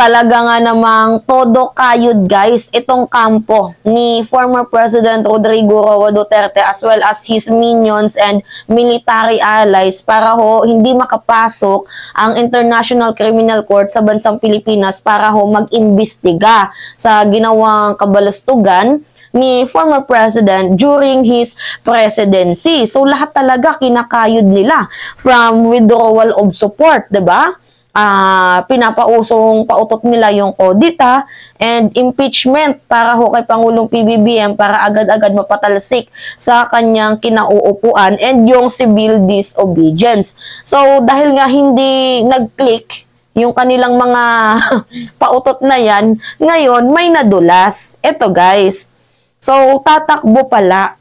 talaga nga namang todo kayod guys itong kampo ni former President Rodrigo Roa Duterte as well as his minions and military allies para ho hindi makapasok ang International Criminal Court sa bansang Pilipinas para ho mag-imbestiga sa ginawang kabalastugan ni former president during his presidency. So lahat talaga kinakayod nila from withdrawal of support, 'di ba? Pinapausong pautot nila yung kodita and impeachment para ho kay Pangulong PBBM para agad-agad mapatalsik sa kanyang kinauupuan and yung civil disobedience. So dahil nga hindi nag-click yung kanilang mga pautot na yan, ngayon may nadulas. Ito guys, so tatakbo pala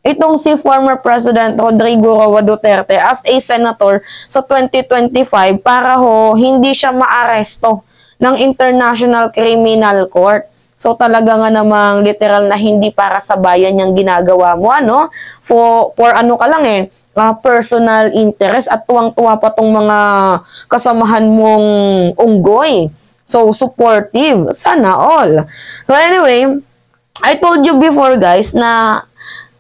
itong si former President Rodrigo Roa Duterte as a senator sa 2025 para ho hindi siya maaresto ng International Criminal Court. So talaga nga namang literal na hindi para sa bayan yung ginagawa mo, ano? For ano ka lang personal interest at tuwang-tuwa pa tong mga kasamahan mong unggoy. So supportive, sana all. So anyway, I told you before guys na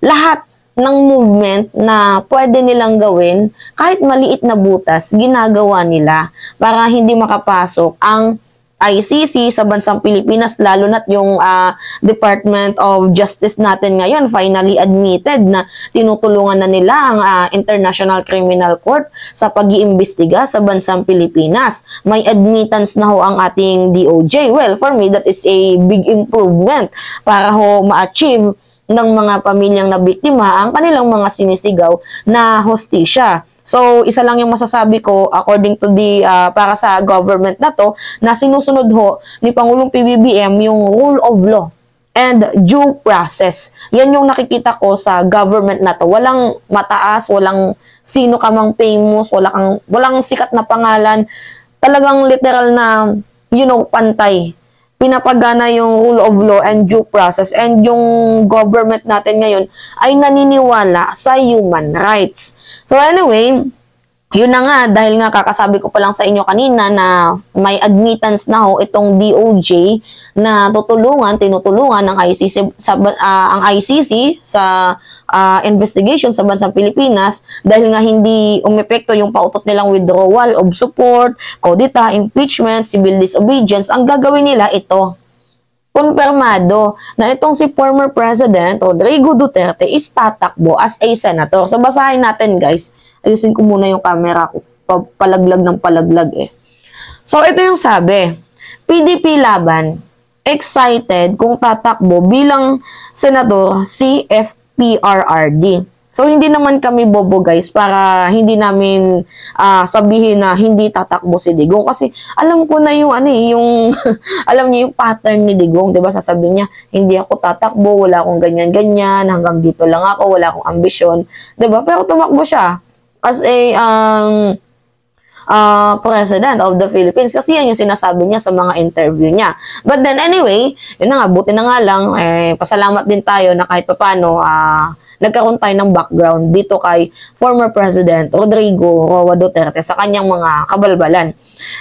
lahat ng movement na pwede nilang gawin, kahit maliit na butas, ginagawa nila para hindi makapasok ang ICC sa bansang Pilipinas, lalo na't yung Department of Justice natin ngayon finally admitted na tinutulungan na nila ang International Criminal Court sa pag-iimbestiga sa bansang Pilipinas. May admittance na ho ang ating DOJ. Well, for me, that is a big improvement para ho ma-achieve ng mga pamilyang nabiktima ang kanilang mga sinisigaw na hostisya. So, isa lang yung masasabi ko according to the para sa government na to na sinusunod ho ni Pangulong PBBM yung rule of law and due process. Yan yung nakikita ko sa government na to. Walang mataas, walang sino ka mang famous, walang sikat na pangalan. Talagang literal na, pantay. Pinapagana yung rule of law and due process, and yung government natin ngayon ay naniniwala sa human rights. So anyway, yun na nga, dahil nga kakasabi ko pa lang sa inyo kanina na may admittance na ho itong DOJ na tinutulungan ng ICC ang ICC sa investigation sa bansang Pilipinas dahil nga hindi umepekto yung pautot nilang withdrawal of support, kodita, impeachment, civil disobedience. Ang gagawin nila ito, kumpirmado na itong si former President Rodrigo Duterte is tatakbo as a senator. So basahin natin guys. Ayusin ko muna yung camera ko. Palaglag ng palaglag So, ito yung sabi. PDP laban, excited kung tatakbo bilang senador si FPRRD. So, hindi naman kami bobo guys para hindi namin sabihin na hindi tatakbo si Digong. Kasi alam ko na yung alam niyo yung pattern ni Digong. Diba sasabihin niya, hindi ako tatakbo, wala akong ganyan-ganyan, hanggang dito lang ako, wala akong ambisyon. Diba? Pero tumakbo siya as a President of the Philippines kasi yan yung sinasabi niya sa mga interview niya. But then anyway, yun na nga, buti na nga lang, pasalamat din tayo na kahit papano nagkaroon tayo ng background dito kay former President Rodrigo Roa Duterte sa kanyang mga kabalbalan.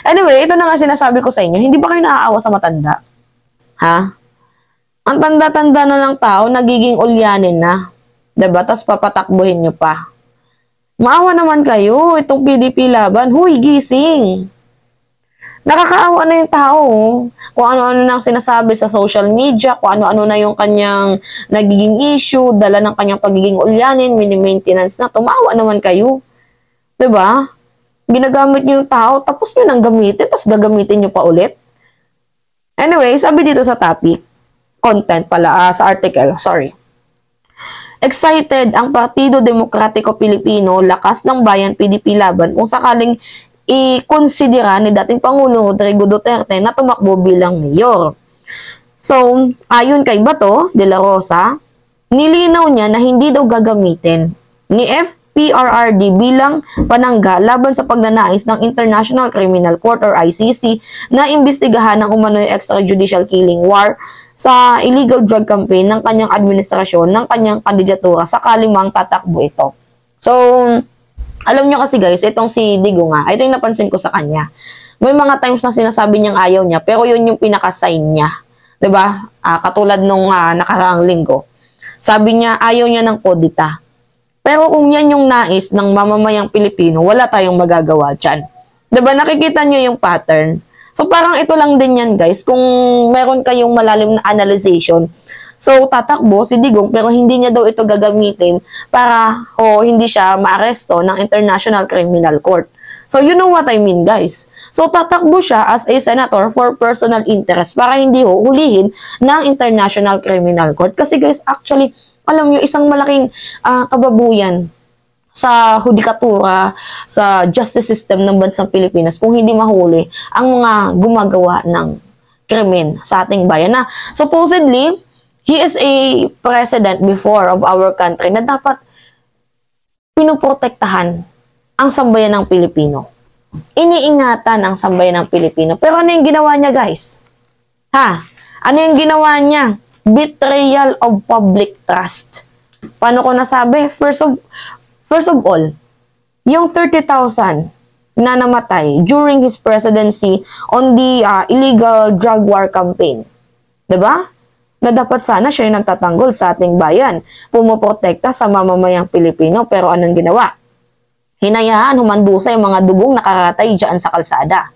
Anyway, ito na nga sinasabi ko sa inyo, hindi ba kayo naaawa sa matanda? Ha? Ang tanda-tanda na lang tao, nagiging ulyanin na. Diba? Tapos papatakbuhin nyo pa. Maawa naman kayo, itong PDP laban. Huy, gising! Nakakaawa na yung tao. Kung ano-ano nang sinasabi sa social media, kung ano-ano na yung kanyang nagiging issue, dala ng kanyang pagiging ulyanin, mini-maintenance na, tumawa naman kayo. Diba? Ginagamit nyo yung tao, tapos nyo nang gamitin, tapos gagamitin nyo pa ulit. Anyway, sabi dito sa topic, content pala, sa article, sorry. Excited ang Partido Demokratiko Pilipino, Lakas ng Bayan, PDP laban kung sakaling i-konsidera ni dating Pangulo Rodrigo Duterte na tumakbo bilang mayor. So, ayon kay Bato de la Rosa, nilinaw niya na hindi daw gagamitin ni FPRRD bilang panangga laban sa pagnanais ng International Criminal Court or ICC na imbestigahan ng umano'y extrajudicial killing war sa illegal drug campaign ng kanyang administrasyon, ng kanyang kandidatura sakali mang tatakbo ito. So, alam nyo kasi guys, itong si Digong ito yung napansin ko sa kanya. May mga times na sinasabi niyang ayaw niya, pero yun yung pinaka-sign niya. 'Di ba? Katulad nung nakaraang linggo. Sabi niya, ayaw niya ng kodita. Pero kung yan yung nais ng mamamayang Pilipino, wala tayong magagawa dyan. 'Di ba? Nakikita niyo yung pattern. So, parang ito lang din yan, guys. Kung meron kayong malalim na analyzation, so, tatakbo si Digong, pero hindi niya daw ito gagamitin para hindi siya maaresto ng International Criminal Court. So, you know what I mean, guys. So, tatakbo siya as a senator for personal interest para hindi hulihin ng International Criminal Court. Kasi, guys, actually, alam niyo, isang malaking kababuyan sa hudikatura, sa justice system ng bansang Pilipinas kung hindi mahuli ang mga gumagawa ng krimen sa ating bayan. Na supposedly, he is a president before of our country na dapat pinoprotektahan ang sambayan ng Pilipino. Iniingatan ang sambayan ng Pilipino. Pero ano yung ginawa niya, guys? Ano yung ginawa niya? Betrayal of public trust. Paano ko nasabi? First of all, yung 30,000 na namatay during his presidency on the illegal drug war campaign. 'Di ba? Na dapat sana siya yung nagtatanggol sa ating bayan, pumoprotekta sa mamamayang Pilipino, pero anong ginawa? Hinayaan humandusa yung mga dugong nakaratay diyan sa kalsada.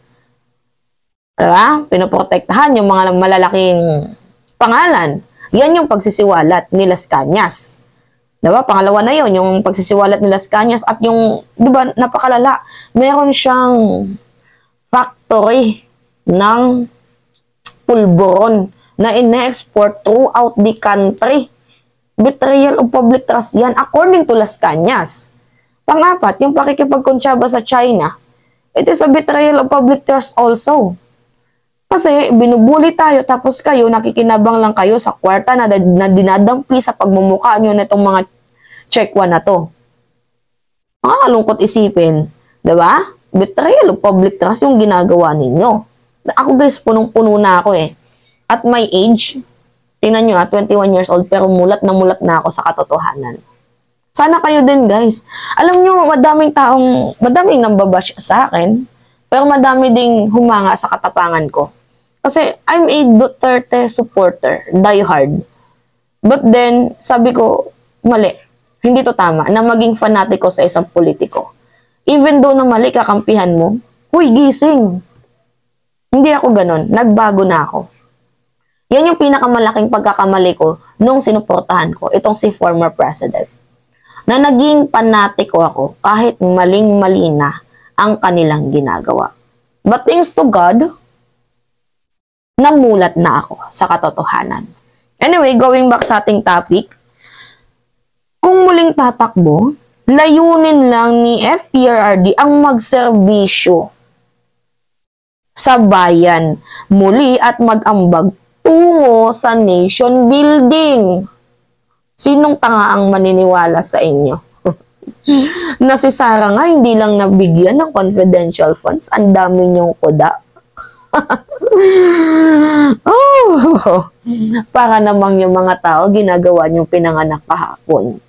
'Di ba? Pinoprotektahan yung mga malalaking pangalan. Yan yung pagsisiwalat ni Las Cañas. Diba? Pangalawa na yon, yung pagsisiwalat ni Las Cañas at yung, diba, napakalala. Meron siyang factory ng pulburon na ine-export throughout the country. Betrayal of public trust yan, according to Las Cañas. Pangapat, yung pakikipagkonsyaba sa China, it is a betrayal of public trust also. Kasi binubuli tayo tapos kayo, nakikinabang lang kayo sa kwarta na dinadampi sa pagmumukha nyo na itong mga check one na to. Nakakalungkot isipin. Diba? Betrayal of public trust yung ginagawa ninyo. Ako guys, punong-puno na ako eh. At my age, tingnan nyo 21 years old, pero mulat na ako sa katotohanan. Sana kayo din guys. Alam nyo, madaming nambabash sa akin, pero madami ding humanga sa katapangan ko. Kasi I'm a Duterte supporter, die hard. But then, sabi ko, mali. Hindi to tama na maging fanatiko sa isang politiko. Even though na mali kakampihan mo, huy, gising. Hindi ako ganon. Nagbago na ako. Yan yung pinakamalaking pagkakamali ko nung sinuportahan ko, itong si former president. Na naging fanatiko ako kahit maling-mali na ang kanilang ginagawa. But thanks to God, namulat na ako sa katotohanan. Anyway, going back sa ating topic, kung muling tatakbo, layunin lang ni FPRRD ang magserbisyo sa bayan muli at mag-ambag tungo sa nation building. Sinong tanga ang maniniwala sa inyo? Na si Sara nga hindi lang nabigyan ng confidential funds, ang dami niyong kuda. Para namang yung mga tao ginagawa niyong pinanganak kahapon.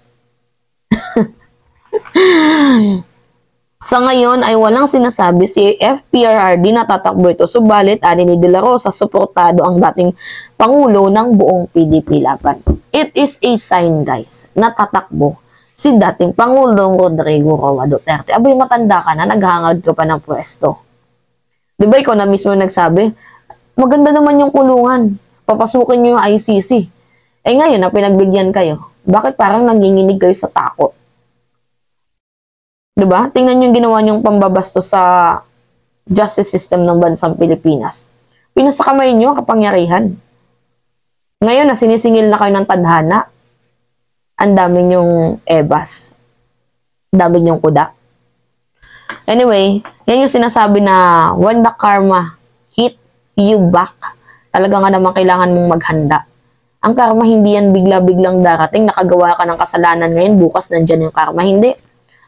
Sa ngayon ay walang sinasabi si FPRRD na tatakbo ito, subalit ani ni De La Rosa suportado ang dating Pangulo ng buong PDP laban. It is a sign guys na tatakbo si dating Pangulong Rodrigo Roa Duterte. Abay, matanda ka na, naghangad ka pa ng pwesto. Diba ikaw na mismo nagsabi, maganda naman yung kulungan, papasukin nyo yung ICC. Eh ngayon na pinagbigyan kayo, bakit parang nanginginig kayo sa takot? Diba? Tingnan yung ginawa niyong pambabasto sa justice system ng bansang Pilipinas. Pinasakamay niyo ang kapangyarihan. Ngayon na sinisingil na kayo ng tadhana, ang dami niyong ebas. Ang dami niyong kuda. Anyway, yan yung sinasabi na when the karma hit you back, talaga nga naman kailangan mong maghanda. Ang karma hindi yan bigla-biglang darating, nakagawa ka ng kasalanan ngayon, bukas nandyan yung karma. Hindi.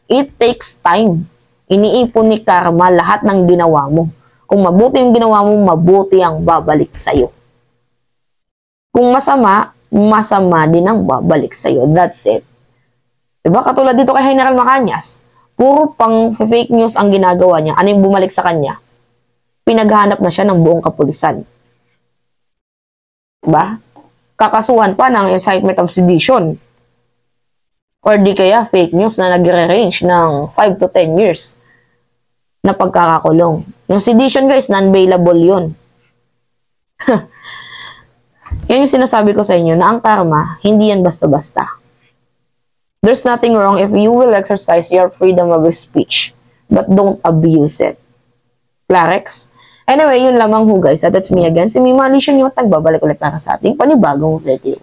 It takes time. Iniipon ni karma lahat ng ginawa mo. Kung mabuti yung ginawa mo, mabuti ang babalik sa'yo. Kung masama, masama din ang babalik sa'yo. That's it. Diba? Katulad dito kay General Macañas, puro pang fake news ang ginagawa niya. Ano yung bumalik sa kanya? pinaghanap na siya ng buong kapulisan. Diba? Kakasuhan pa ng incitement of sedition. Or di kaya fake news na nagre-range ng 5 to 10 years na pagkakakulong. Yung sedition guys, non-bailable yun. Yan yung sinasabi ko sa inyo na ang karma, hindi yan basta-basta. There's nothing wrong if you will exercise your freedom of speech, but don't abuse it. Clarex? Anyway, yun lamang ho guys. At that's me again, si Mima Alicia Nyot, nagbabalik ulit para sa ating panibagong video.